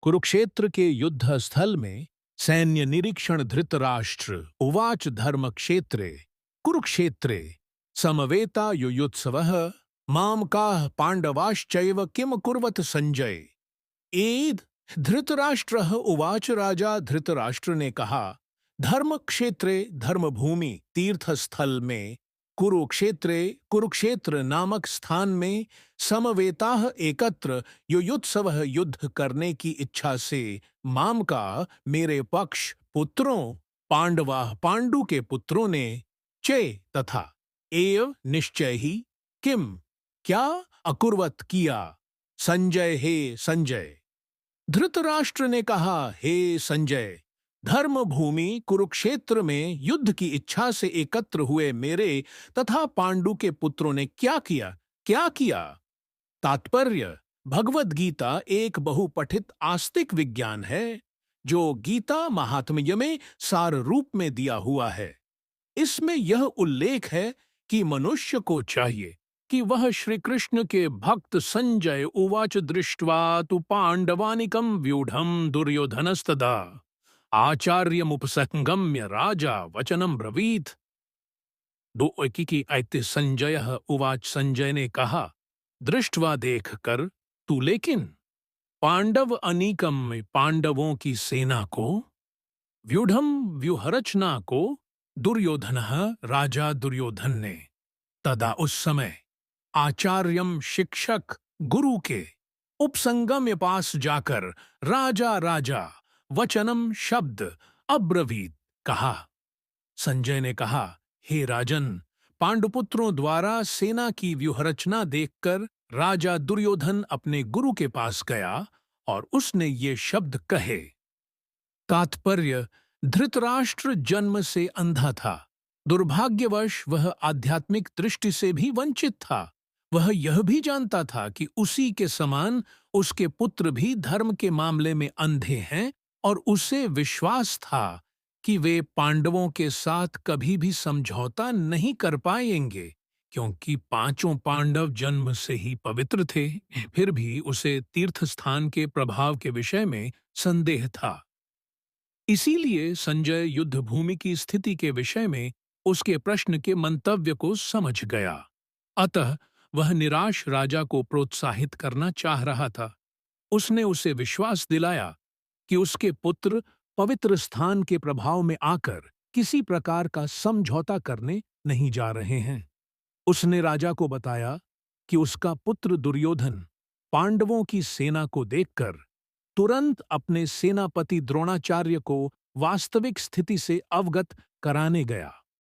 कुरुक्षेत्र के युद्ध स्थल में सैन्य निरीक्षण धृतराष्ट्र उवाच धर्मक्षेत्रे कुरुक्षेत्रे समवेता युयुत्सवः मामकाः पांडवाश्चैव किम कुर्वत संजय। एद धृतराष्ट्रः उवाच। राजा धृतराष्ट्र ने कहा, धर्म क्षेत्रे धर्मभूमि तीर्थस्थल में कुरुक्षेत्रे कुरुक्षेत्र नामक स्थान में समवेताः एकत्र युयुत्सवः युद्ध करने की इच्छा से माम का मेरे पक्ष पुत्रों पांडवाः पांडु के पुत्रों ने चे तथा एव निश्चय ही किम क्या अकुर्वत किया संजय हे संजय। धृतराष्ट्र ने कहा, हे संजय, धर्मभूमि कुरुक्षेत्र में युद्ध की इच्छा से एकत्र हुए मेरे तथा पांडु के पुत्रों ने क्या किया। तात्पर्य, भगवद गीता एक बहुपठित आस्तिक विज्ञान है जो गीता महात्म्य में सार रूप में दिया हुआ है। इसमें यह उल्लेख है कि मनुष्य को चाहिए कि वह श्री कृष्ण के भक्त संजय उवाच दृष्ट्वा तु पांडवानिकं व्यूढ़ं दुर्योधनस्तदा आचार्यमुपसंगम्य राजा वचनम ब्रवीत। दो की ऐते संजय उवाच, संजय ने कहा, दृष्टवा देख कर तू लेकिन पांडव अनीकम पांडवों की सेना को व्यूढ़म व्यूहरचना को दुर्योधन राजा दुर्योधन ने तदा उस समय आचार्यम शिक्षक गुरु के उपसंगम्य पास जाकर राजा राजा वचनम शब्द अब्रवीत कहा। संजय ने कहा, हे राजन, पांडुपुत्रों द्वारा सेना की व्यूहरचना देखकर राजा दुर्योधन अपने गुरु के पास गया और उसने ये शब्द कहे। तात्पर्य, धृतराष्ट्र जन्म से अंधा था। दुर्भाग्यवश वह आध्यात्मिक दृष्टि से भी वंचित था। वह यह भी जानता था कि उसी के समान उसके पुत्र भी धर्म के मामले में अंधे हैं और उसे विश्वास था कि वे पांडवों के साथ कभी भी समझौता नहीं कर पाएंगे, क्योंकि पांचों पांडव जन्म से ही पवित्र थे। फिर भी उसे तीर्थस्थान के प्रभाव के विषय में संदेह था। इसीलिए संजय युद्धभूमि की स्थिति के विषय में उसके प्रश्न के मंतव्य को समझ गया। अतः वह निराश राजा को प्रोत्साहित करना चाह रहा था। उसने उसे विश्वास दिलाया कि उसके पुत्र पवित्र स्थान के प्रभाव में आकर किसी प्रकार का समझौता करने नहीं जा रहे हैं। उसने राजा को बताया कि उसका पुत्र दुर्योधन पांडवों की सेना को देखकर तुरंत अपने सेनापति द्रोणाचार्य को वास्तविक स्थिति से अवगत कराने गया।